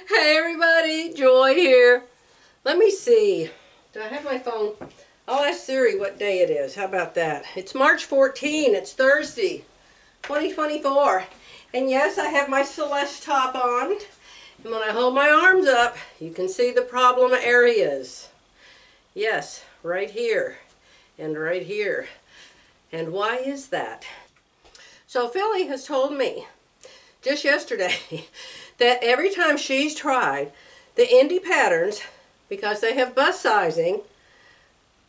Hey everybody, Joy here. Let me see. Do I have my phone? I'll ask Siri what day it is. How about that? It's March 14. It's Thursday, 2024. And yes, I have my Celeste top on. And when I hold my arms up, you can see the problem areas. Yes, right here and right here. And why is that? So Philly has told me just yesterday that every time she's tried the indie patterns, because they have bust sizing,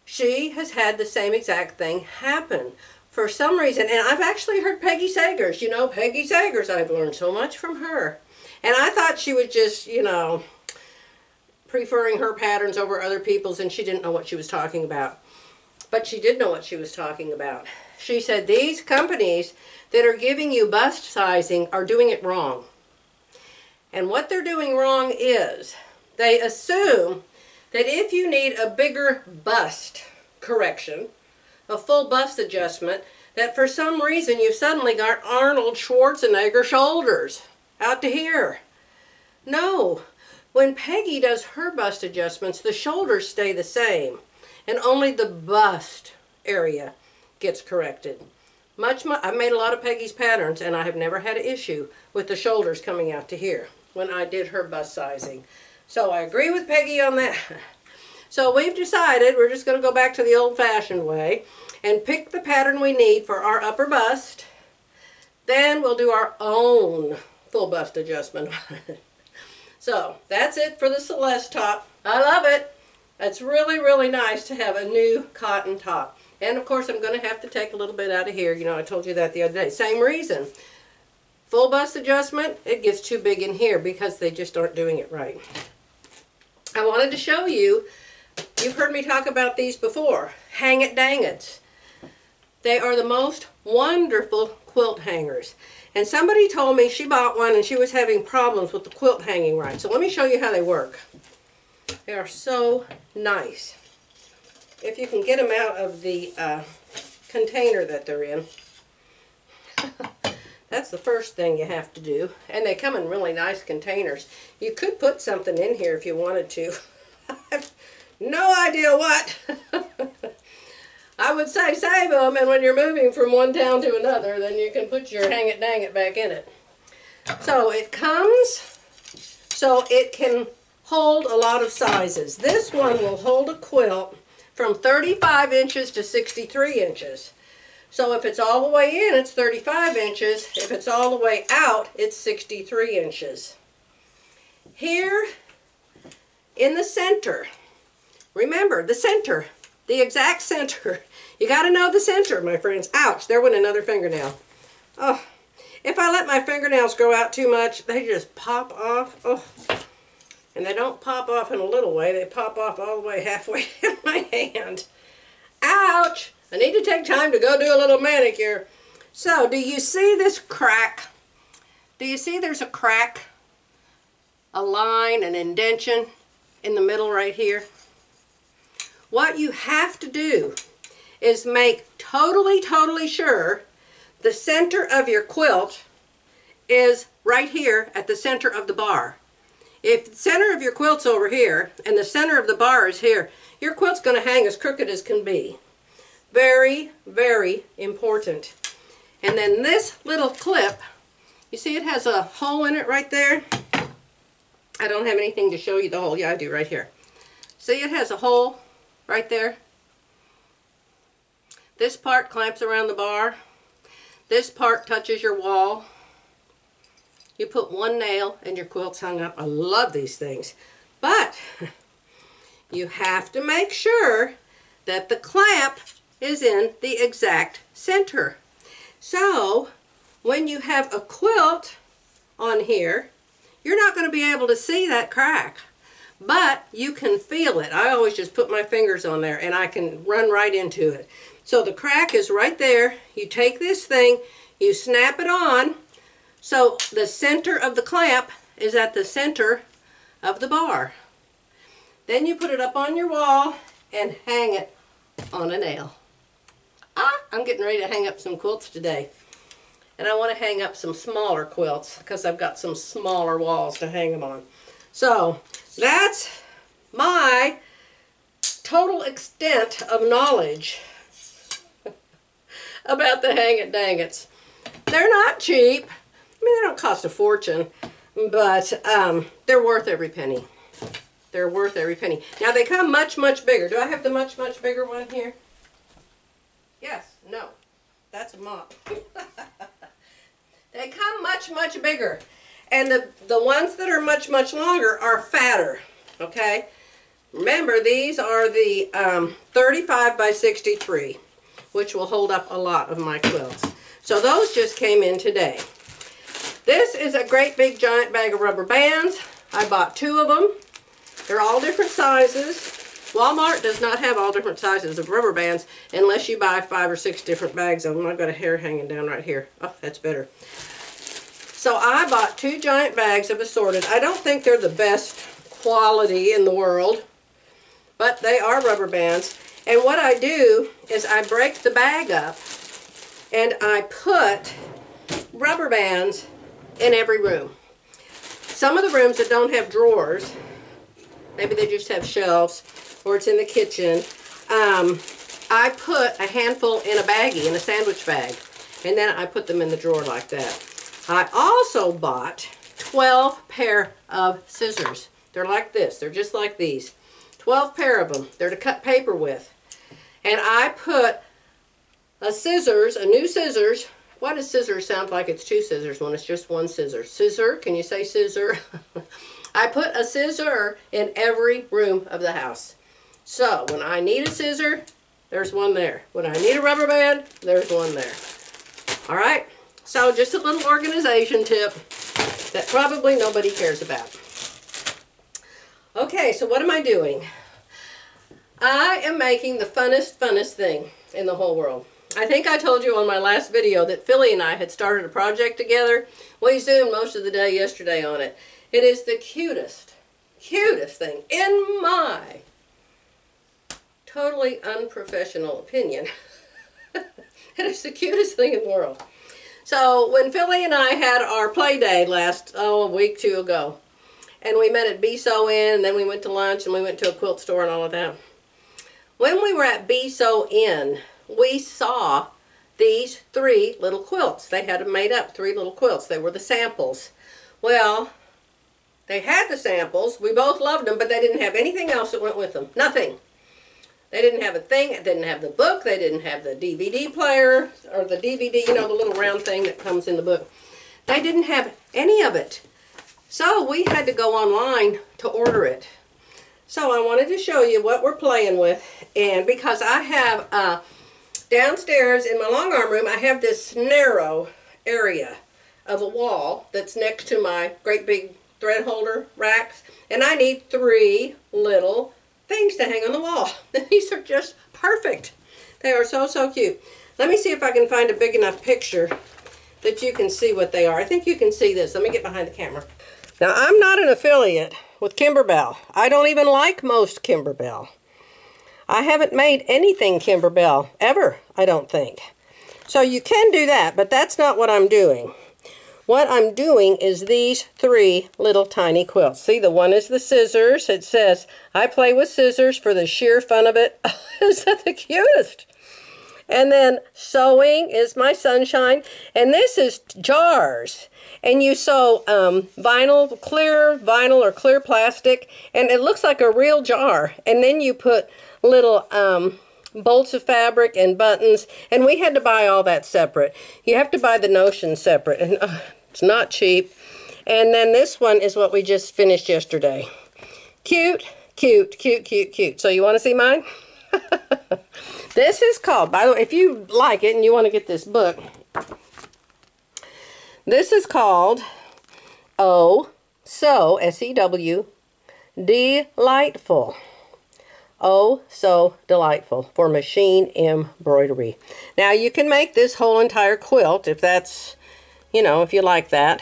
she has had the same exact thing happen for some reason. And I've actually heard Peggy Sagers, you know, Peggy Sagers, I've learned so much from her. And I thought she was just, you know, preferring her patterns over other people's, and she didn't know what she was talking about. But she did know what she was talking about. She said these companies that are giving you bust sizing are doing it wrong. And what they're doing wrong is they assume that if you need a bigger bust correction, a full bust adjustment, that for some reason you've suddenly got Arnold Schwarzenegger shoulders out to here. No. When Peggy does her bust adjustments, the shoulders stay the same, and only the bust area gets corrected. I've made a lot of Peggy's patterns, and I have never had an issue with the shoulders coming out to here when I did her bust sizing. So I agree with Peggy on that. So we've decided we're just going to go back to the old-fashioned way and pick the pattern we need for our upper bust. Then we'll do our own full bust adjustment on it. So that's it for the Celeste top. I love it. It's really, really nice to have a new cotton top. And of course I'm going to have to take a little bit out of here. You know, I told you that the other day. Same reason. Full bust adjustment, it gets too big in here because they just aren't doing it right. I wanted to show you, you've heard me talk about these before, hang it dang it's. They are the most wonderful quilt hangers. And somebody told me she bought one and she was having problems with the quilt hanging right. So let me show you how they work. They are so nice. If you can get them out of the container that they're in. That's the first thing you have to do. And they come in really nice containers. You could put something in here if you wanted to. I have no idea what. I would say save them, and when you're moving from one town to another, then you can put your hang it dang it back in it. So it comes so it can hold a lot of sizes. This one will hold a quilt from 35 inches to 63 inches. So if it's all the way in, it's 35 inches. If it's all the way out, it's 63 inches. Here in the center, remember the center, the exact center. You got to know the center, my friends. Ouch, there went another fingernail. Oh, if I let my fingernails grow out too much, they just pop off. Oh, and they don't pop off in a little way. They pop off all the way halfway in my hand. Ouch! I need to take time to go do a little manicure. So, do you see this crack? Do you see there's a crack, a line, an indentation in the middle right here? What you have to do is make totally sure the center of your quilt is right here at the center of the bar. If the center of your quilt's over here and the center of the bar is here, your quilt's going to hang as crooked as can be. Very, very important. And then this little clip, you see it has a hole in it right there? I don't have anything to show you the hole. Yeah, I do right here. See, it has a hole right there. This part clamps around the bar. This part touches your wall. You put one nail and your quilt's hung up. I love these things. But you have to make sure that the clamp is in the exact center. So when you have a quilt on here, you're not going to be able to see that crack. But you can feel it. I always just put my fingers on there and I can run right into it. So the crack is right there. You take this thing, you snap it on, so the center of the clamp is at the center of the bar. Then you put it up on your wall and hang it on a nail. I'm getting ready to hang up some quilts today. And I want to hang up some smaller quilts because I've got some smaller walls to hang them on. So that's my total extent of knowledge about the hang-it-dang-its. They're not cheap. I mean, they don't cost a fortune, but they're worth every penny. They're worth every penny. Now, they come much, much bigger. Do I have the much, much bigger one here? Yes. No. That's a mop. They come much, much bigger. And the ones that are much, much longer are fatter. Okay? Remember, these are the 35 by 63, which will hold up a lot of my quilts. So those just came in today. This is a great big giant bag of rubber bands. I bought 2 of them. They're all different sizes. Walmart does not have all different sizes of rubber bands unless you buy 5 or 6 different bags of them. I've got a hair hanging down right here. Oh, that's better. So I bought 2 giant bags of assorted. I don't think they're the best quality in the world, but they are rubber bands. And what I do is I break the bag up and I put rubber bands in every room. Some of the rooms that don't have drawers, maybe they just have shelves, or it's in the kitchen, I put a handful in a baggie, in a sandwich bag, and then I put them in the drawer like that. I also bought 12 pair of scissors. They're like this. They're just like these. 12 pair of them. They're to cut paper with. And I put a scissors, a new scissors. Why does scissors sound like it's 2 scissors when it's just 1 scissor? Scissor? Can you say scissor? I put a scissor in every room of the house. So when I need a scissor, there's one there. When I need a rubber band, there's one there. All right? So just a little organization tip that probably nobody cares about. Okay, so what am I doing? I am making the funnest thing in the whole world. I think I told you on my last video that Philly and I had started a project together. We zoomed most of the day yesterday on it. It is the cutest thing, in my totally unprofessional opinion. It is the cutest thing in the world. So when Philly and I had our play day last, a week, 2 ago, and we met at Be Sew In, and then we went to lunch, and we went to a quilt store and all of that. When we were at Be Sew In, we saw these 3 little quilts. They had them made up, 3 little quilts. They were the samples. Well, they had the samples. We both loved them, but they didn't have anything else that went with them. Nothing. They didn't have a thing. They didn't have the book. They didn't have the DVD player or the DVD, you know, the little round thing that comes in the book. They didn't have any of it. So we had to go online to order it. So I wanted to show you what we're playing with. And because I have downstairs in my long arm room, I have this narrow area of a wall that's next to my great big thread holder racks. And I need 3 little things to hang on the wall. These are just perfect. They are so, so cute. Let me see if I can find a big enough picture that you can see what they are. I think you can see this. Let me get behind the camera. Now, I'm not an affiliate with Kimberbell. I don't even like most Kimberbell. I haven't made anything Kimberbell ever, I don't think. So you can do that, but that's not what I'm doing. What I'm doing is these 3 little tiny quilts. See, the one is the scissors. It says, I play with scissors for the sheer fun of it. Is that the cutest? And then sewing is my sunshine. And this is jars. And you sew vinyl, clear vinyl or clear plastic. And it looks like a real jar. And then you put little bolts of fabric and buttons. And we had to buy all that separate. You have to buy the notion separate. And it's not cheap. And then this one is what we just finished yesterday. Cute, cute, cute, cute, cute. So you want to see mine? This is called, by the way, if you like it and you want to get this book, this is called Oh So, S-E-W, Delightful. Oh So Delightful for machine embroidery. Now you can make this whole entire quilt if that's, you know, if you like that.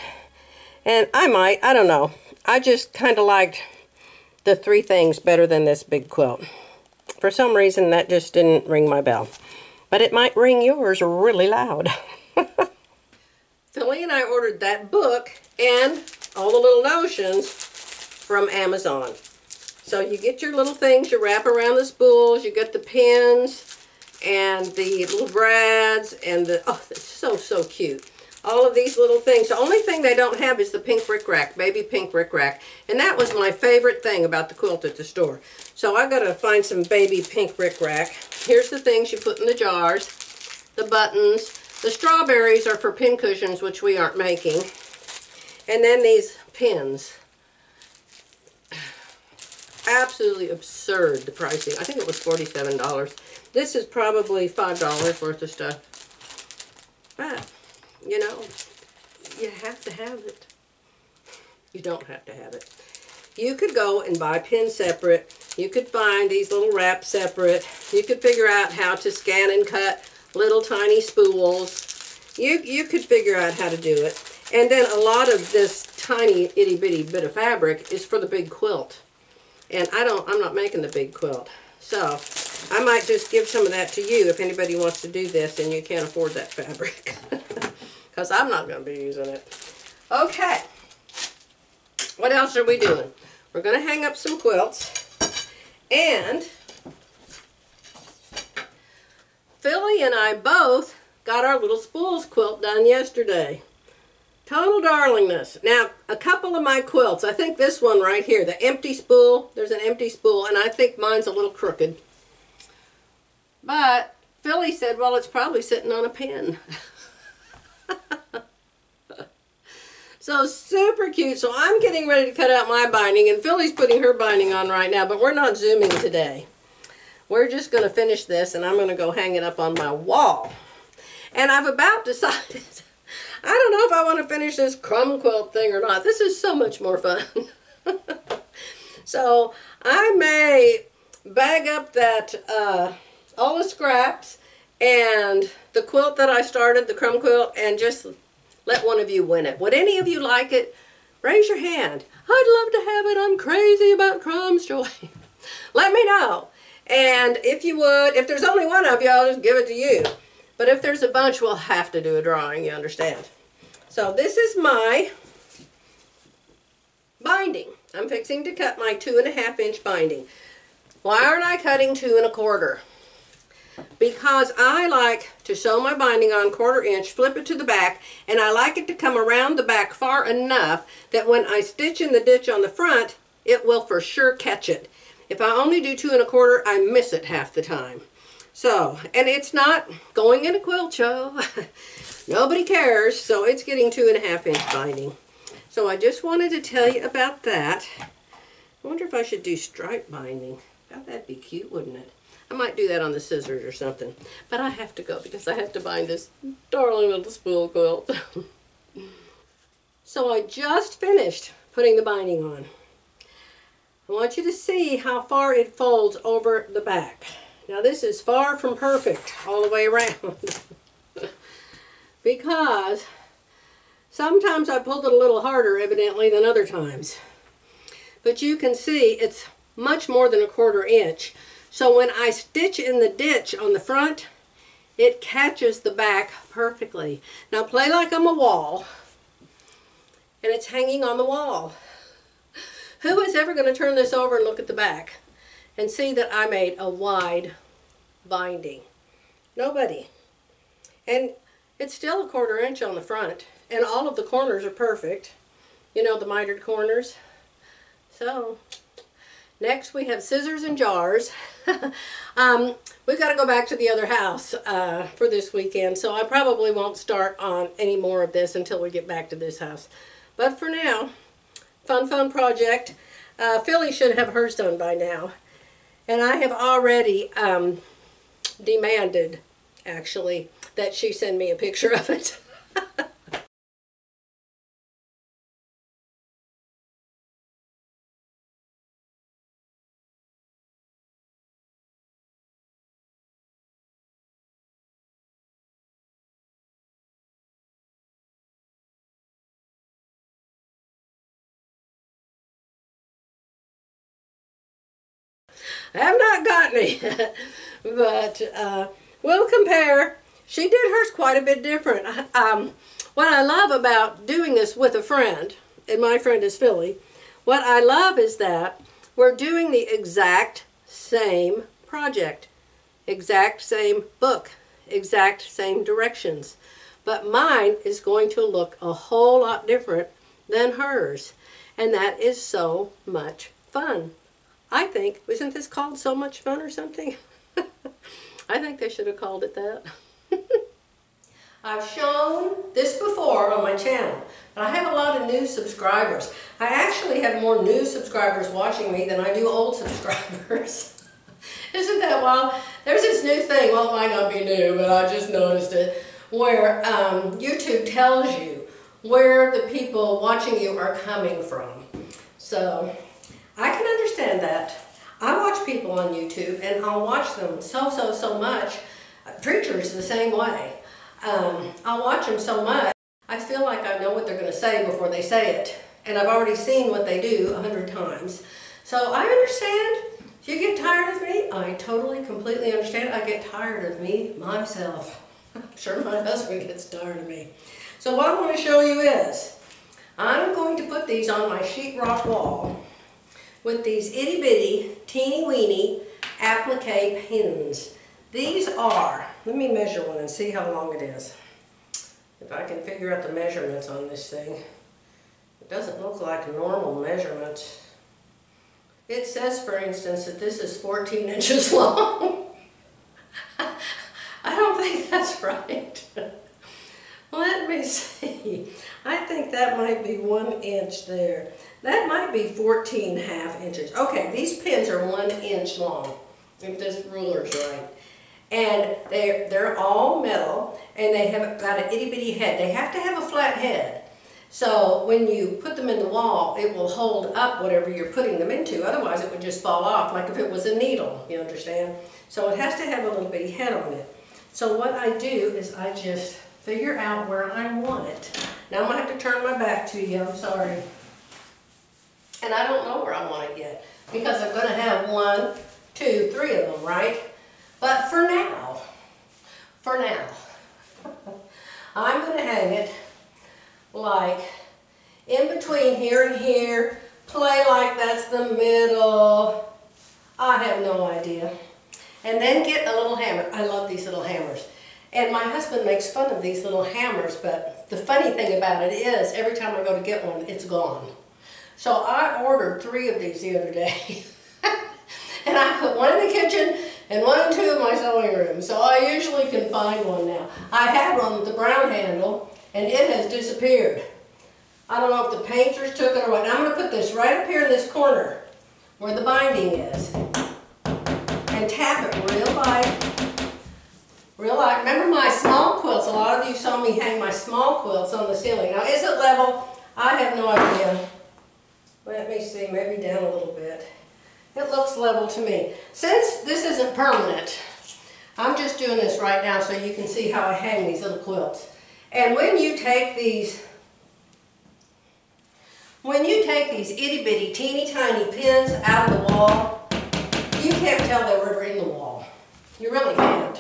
And I don't know. I just kind of liked the 3 things better than this big quilt. For some reason, that just didn't ring my bell. But it might ring yours really loud. Philly and I ordered that book and all the little notions from Amazon. So you get your little things, you wrap around the spools, you get the pins and the little brads and the, oh, it's so, so cute. All of these little things. The only thing they don't have is the pink rickrack, baby pink rickrack. And that was my favorite thing about the quilt at the store. So I gotta find some baby pink rickrack. Here's the things you put in the jars, the buttons. The strawberries are for pin cushions, which we aren't making. And then these pins. Absolutely absurd, the pricing. I think it was $47. This is probably $5 worth of stuff. But, you know, you have to have it. You don't have to have it. You could go and buy pins separate. You could find these little wraps separate. You could figure out how to scan and cut little tiny spools. You could figure out how to do it. And then a lot of this tiny itty bitty bit of fabric is for the big quilt. And I'm not making the big quilt. So I might just give some of that to you if anybody wants to do this and you can't afford that fabric. Because I'm not going to be using it. Okay. What else are we doing? We're going to hang up some quilts. And Philly and I both got our little Spools quilt done yesterday. Total darlingness. Now, a couple of my quilts, I think this one right here, the empty spool, there's an empty spool, and I think mine's a little crooked. But Philly said, well, it's probably sitting on a pin. So super cute. So I'm getting ready to cut out my binding, and Philly's putting her binding on right now, but we're not zooming today. We're just going to finish this, and I'm going to go hang it up on my wall. And I've about decided, I don't know if I want to finish this crumb quilt thing or not. This is so much more fun. So I may bag up that, all the scraps and the quilt that I started, the crumb quilt, and just let one of you win it. Would any of you like it? Raise your hand. I'd love to have it. I'm crazy about crumbs, Joy. Let me know. And if you would, if there's only one of you, I'll just give it to you. But if there's a bunch, we'll have to do a drawing, you understand. So this is my binding. I'm fixing to cut my 2.5-inch binding. Why aren't I cutting 2 1/4? Because I like to sew my binding on 1/4 inch, flip it to the back, and I like it to come around the back far enough that when I stitch in the ditch on the front, it will for sure catch it. If I only do 2 1/4, I miss it half the time. So, and it's not going in a quilt show. Nobody cares, so it's getting 2.5-inch binding. So I just wanted to tell you about that. I wonder if I should do stripe binding. Oh, that'd be cute, wouldn't it? I might do that on the scissors or something. But I have to go because I have to bind this darling little spool quilt. So I just finished putting the binding on. I want you to see how far it folds over the back. Now this is far from perfect all the way around. Because sometimes I pulled it a little harder evidently than other times. But you can see it's much more than 1/4 inch. So when I stitch in the ditch on the front, it catches the back perfectly. Now play like I'm a wall, and it's hanging on the wall. Who is ever going to turn this over and look at the back and see that I made a wide binding? Nobody. And it's still 1/4 inch on the front, and all of the corners are perfect. You know, the mitered corners. So next we have scissors and jars. We've got to go back to the other house for this weekend, so I probably won't start on any more of this until we get back to this house. But for now, fun project. Philly should have hers done by now. And I have already demanded, actually, that she send me a picture of it. I have not gotten it, but we'll compare. She did hers quite a bit different. What I love about doing this with a friend, and my friend is Philly, what I love is that we're doing the exact same project, exact same book, exact same directions. But mine is going to look a whole lot different than hers. And that is so much fun. I think, isn't this called So Much Fun or something? I think they should have called it that. I've shown this before on my channel, but I have a lot of new subscribers. I actually have more new subscribers watching me than I do old subscribers. Isn't that wild? There's this new thing, well, it might not be new, but I just noticed it, where YouTube tells you where the people watching you are coming from. So I can understand that. I watch people on YouTube and I'll watch them so much. Preachers the same way. I'll watch them so much, I feel like I know what they're going to say before they say it. And I've already seen what they do 100 times. So I understand. If you get tired of me, I totally, completely understand. I get tired of me myself. I'm sure my husband gets tired of me. So what I want to show you is, I'm going to put these on my sheetrock wall with these itty bitty, teeny weeny applique pins. These are, let me measure one and see how long it is. If I can figure out the measurements on this thing. It doesn't look like normal measurements. It says, for instance, that this is 14 inches long. I don't think that's right. Let me see. I think that might be 1 inch there. That might be 14.5 inches. Okay, these pins are 1 inch long, if this ruler's right. And they're all metal, and they have got an itty bitty head. They have to have a flat head. So when you put them in the wall, it will hold up whatever you're putting them into. Otherwise, it would just fall off, like if it was a needle, you understand? So it has to have a little bitty head on it. So what I do is I just figure out where I want it. Now I'm going to have to turn my back to you, I'm sorry. And I don't know where I want it yet, because I'm going to have 1, 2, 3 of them, right? But for now, I'm going to hang it like in between here and here, play like that's the middle. I have no idea. And then get a little hammer. I love these little hammers. And my husband makes fun of these little hammers, but the funny thing about it is every time I go to get one, it's gone. So I ordered 3 of these the other day. And I put one in the kitchen and 1 and 2 in my sewing room. So I usually can find one now. I had one with the brown handle, and it has disappeared. I don't know if the painters took it or what. Now I'm going to put this right up here in this corner where the binding is. And tap it real light. Real light. Remember my small quilts? A lot of you saw me hang my small quilts on the ceiling. Now is it level? I have no idea. Let me see, maybe down a little bit. It looks level to me. Since this isn't permanent, I'm just doing this right now so you can see how I hang these little quilts. And when you take these itty bitty teeny tiny pins out of the wall, you can't tell they were in the wall. You really can't.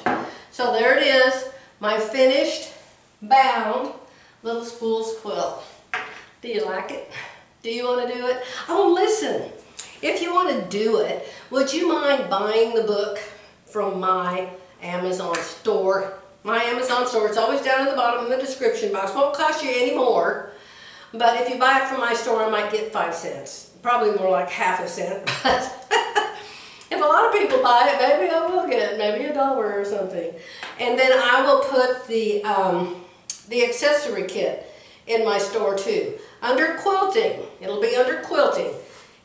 So there it is, my finished, bound little Spools quilt. Do you like it? Do you want to do it? Oh, listen. If you want to do it, would you mind buying the book from my Amazon store? My Amazon store, it's always down at the bottom in the description box. Won't cost you any more, but if you buy it from my store, I might get 5 cents. Probably more like half a cent, but if a lot of people buy it, maybe I will get maybe $1 or something. And then I will put the accessory kit in my store too. Under quilting, it'll be under quilting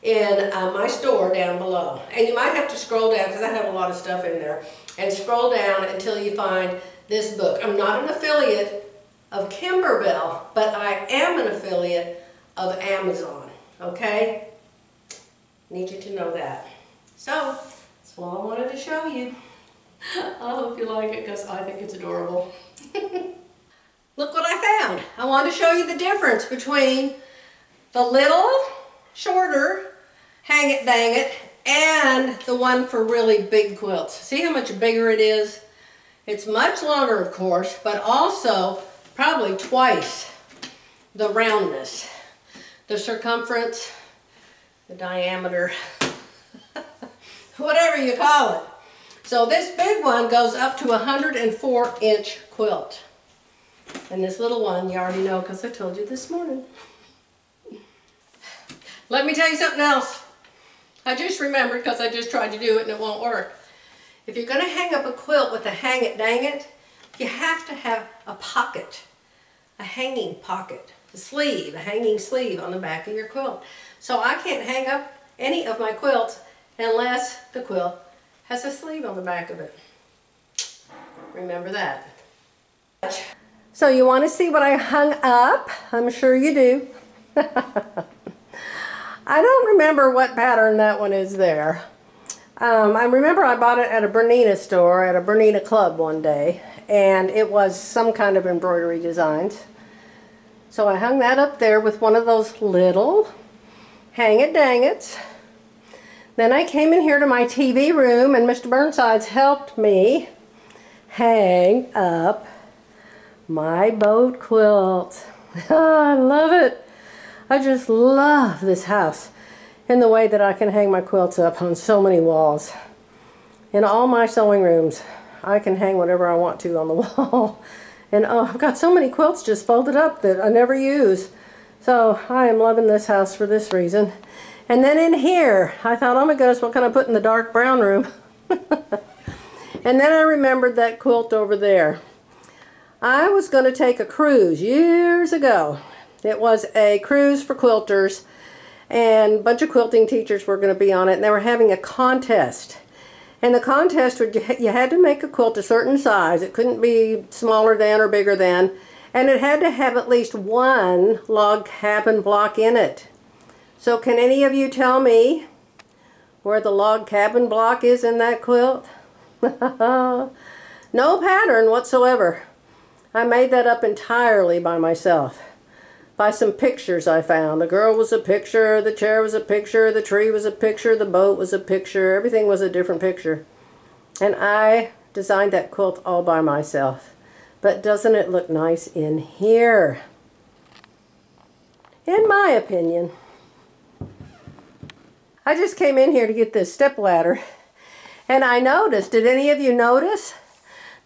in my store down below. And you might have to scroll down because I have a lot of stuff in there. And scroll down until you find this book. I'm not an affiliate of Kimberbell, but I am an affiliate of Amazon, okay? Need you to know that. So, that's all I wanted to show you. I hope you like it because I think it's adorable. Look what I found. I wanted to show you the difference between the little, shorter, hang it, dang it, and the one for really big quilts. See how much bigger it is? It's much longer, of course, but also probably twice the roundness. The circumference, the diameter, whatever you call it. So this big one goes up to a 104-inch quilt. And this little one, you already know because I told you this morning. Let me tell you something else. I just remembered because I just tried to do it and it won't work. If you're going to hang up a quilt with a hang it dang it, you have to have a pocket, a hanging pocket, a sleeve, a hanging sleeve on the back of your quilt. So I can't hang up any of my quilts unless the quilt has a sleeve on the back of it. Remember that. So you want to see what I hung up? I'm sure you do. I don't remember what pattern that one is there. I remember I bought it at a Bernina store, at a Bernina club one day, and it was some kind of embroidery designs. So I hung that up there with one of those little hang-it-dang-its. Then I came in here to my TV room, and Mr. Burnsides helped me hang up my boat quilt. I love it. I just love this house in the way that I can hang my quilts up on so many walls. In all my sewing rooms, I can hang whatever I want to on the wall. And oh, I've got so many quilts just folded up that I never use. So I am loving this house for this reason. And then in here, I thought, oh my goodness, what can I put in the dark brown room? And then I remembered that quilt over there. I was going to take a cruise years ago. It was a cruise for quilters, and a bunch of quilting teachers were going to be on it, and they were having a contest. And the contest, you had to make a quilt a certain size. It couldn't be smaller than or bigger than, and it had to have at least one log cabin block in it. So can any of you tell me where the log cabin block is in that quilt? No pattern whatsoever. I made that up entirely by myself. By some pictures I found. The girl was a picture, the chair was a picture, the tree was a picture, the boat was a picture, everything was a different picture. And I designed that quilt all by myself. But doesn't it look nice in here? In my opinion. I just came in here to get this stepladder, and I noticed, did any of you notice?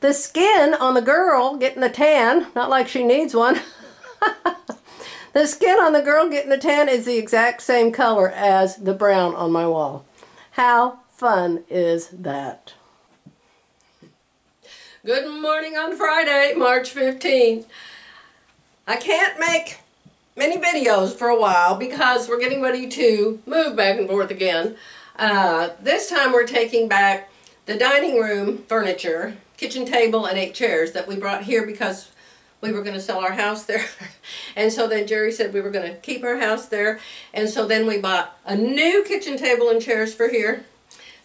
The skin on the girl getting a tan, not like she needs one. The skin on the girl getting a tan is the exact same color as the brown on my wall. How fun is that? Good morning on Friday, March 15th. I can't make many videos for a while because we're getting ready to move back and forth again. This time we're taking back the dining room furniture, kitchen table and 8 chairs that we brought here because we were going to sell our house there. And so then Jerry said we were going to keep our house there. And so then we bought a new kitchen table and chairs for here.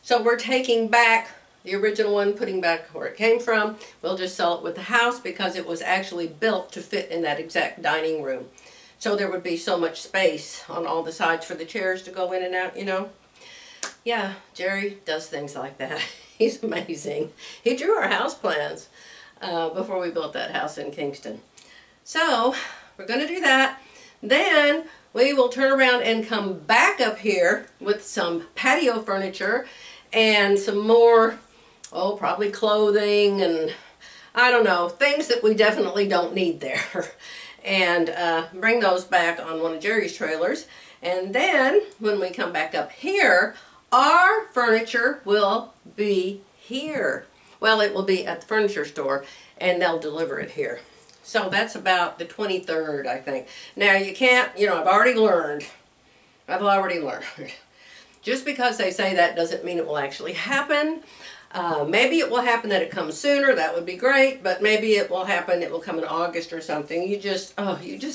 So we're taking back the original one, putting back where it came from. We'll just sell it with the house because it was actually built to fit in that exact dining room. So there would be so much space on all the sides for the chairs to go in and out, you know. Yeah, Jerry does things like that. He's amazing. He drew our house plans before we built that house in Kingston. So we're going to do that. Then we will turn around and come back up here with some patio furniture and some more, oh, probably clothing and I don't know, things that we definitely don't need there. And bring those back on one of Jerry's trailers. And then when we come back up here, our furniture will be here. Well, it will be at the furniture store and they'll deliver it here. So that's about the 23rd, I think. Now you can't, you know, I've already learned. Just because they say that doesn't mean it will actually happen. Maybe it will happen that it comes sooner, that would be great, but maybe it will happen, it will come in August or something. You just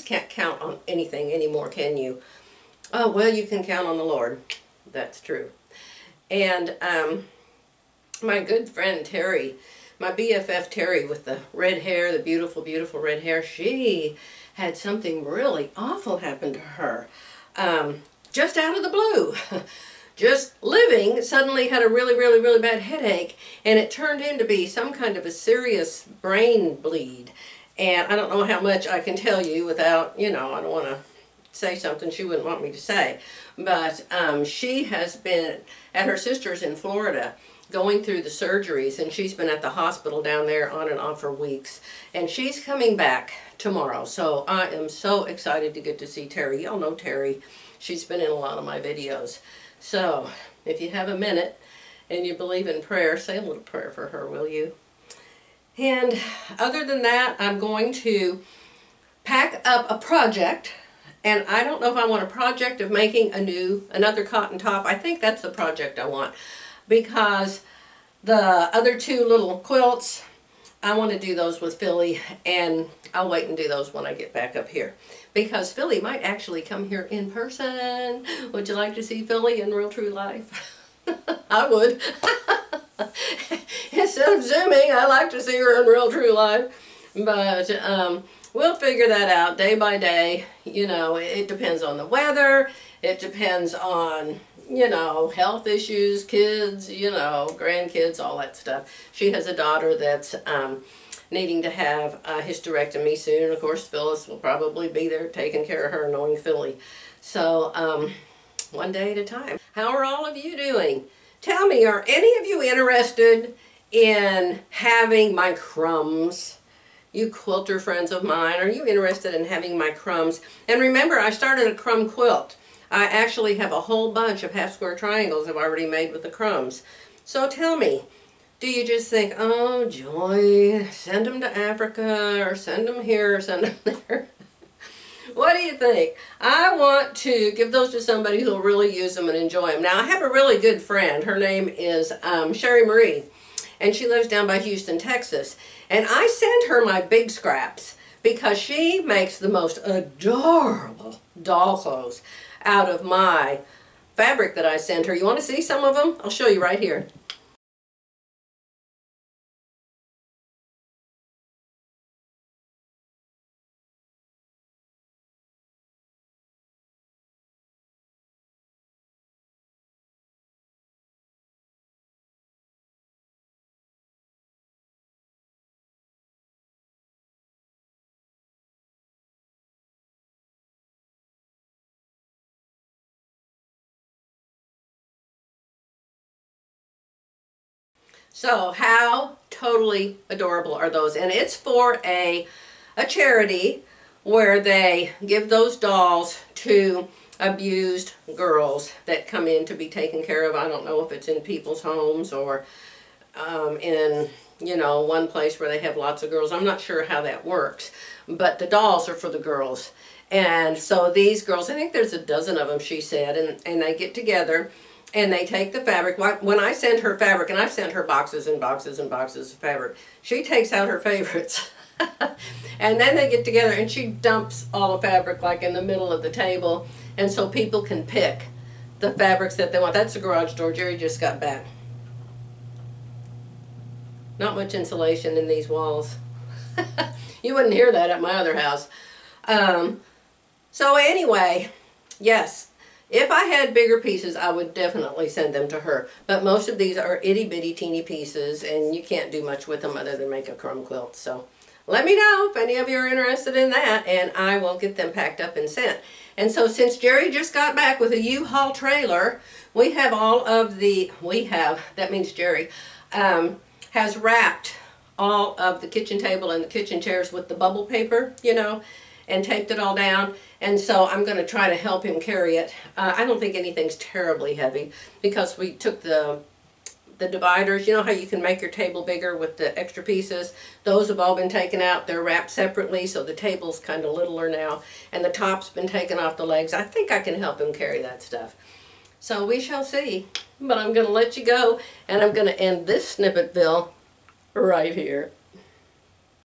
can't count on anything anymore, can you? Oh, well, you can count on the Lord. That's true. And my good friend Terry, my BFF Terry with the red hair, the beautiful, beautiful red hair, she had something really awful happen to her. Just out of the blue. Just living, suddenly had a really, really, really bad headache, and it turned in to be some kind of a serious brain bleed. And I don't know how much I can tell you without, you know, I don't want to say something she wouldn't want me to say. But she has been at her sister's in Florida going through the surgeries, and she's been at the hospital down there on and off for weeks. And she's coming back tomorrow. So I am so excited to get to see Terry. Y'all know Terry. She's been in a lot of my videos. So if you have a minute and you believe in prayer, say a little prayer for her, will you? And other than that, I'm going to pack up a project. And I don't know if I want a project of making another cotton top. I think that's the project I want. Because the other two little quilts, I want to do those with Philly, and I'll wait and do those when I get back up here. Because Philly might actually come here in person. Would you like to see Philly in real true life? I would. Instead of Zooming, I like to see her in real true life. But we'll figure that out day by day. You know, it depends on the weather. It depends on, you know, health issues, kids, you know, grandkids, all that stuff. She has a daughter that's needing to have a hysterectomy soon. Of course, Phyllis will probably be there taking care of her, knowing Philly. So, one day at a time. How are all of you doing? Tell me, are any of you interested in having my crumbs? You quilter friends of mine, are you interested in having my crumbs? And remember, I started a crumb quilt. I actually have a whole bunch of half square triangles I've already made with the crumbs. So tell me, do you just think, oh Joy, send them to Africa, or send them here, or send them there? What do you think? I want to give those to somebody who will really use them and enjoy them. Now, I have a really good friend. Her name is Sherry Marie, and she lives down by Houston, Texas. And I send her my big scraps because she makes the most adorable doll clothes out of my fabric that I send her. You want to see some of them? I'll show you right here. So how totally adorable are those? And it's for a charity where they give those dolls to abused girls that come in to be taken care of. I don't know if it's in people's homes or in, you know, one place where they have lots of girls. I'm not sure how that works. But the dolls are for the girls. And so these girls, I think there's a dozen of them, she said, and they get together. And they take the fabric. When I send her fabric, and I've sent her boxes and boxes and boxes of fabric, she takes out her favorites. And then they get together and she dumps all the fabric like in the middle of the table. And so people can pick the fabrics that they want. That's the garage door. Jerry just got back. Not much insulation in these walls. You wouldn't hear that at my other house. So anyway, yes. If I had bigger pieces, I would definitely send them to her. But most of these are itty-bitty, teeny pieces, and you can't do much with them other than make a crumb quilt. So let me know if any of you are interested in that, and I will get them packed up and sent. And so since Jerry just got back with a U-Haul trailer, we have all of the, that means Jerry, has wrapped all of the kitchen table and the kitchen chairs with the bubble paper, you know, and taped it all down. And so I'm going to try to help him carry it. I don't think anything's terribly heavy because we took the dividers. You know how you can make your table bigger with the extra pieces? Those have all been taken out. They're wrapped separately, so the table's kind of littler now. And the top's been taken off the legs. I think I can help him carry that stuff. So we shall see. But I'm going to let you go, and I'm going to end this snippet, Bill, right here.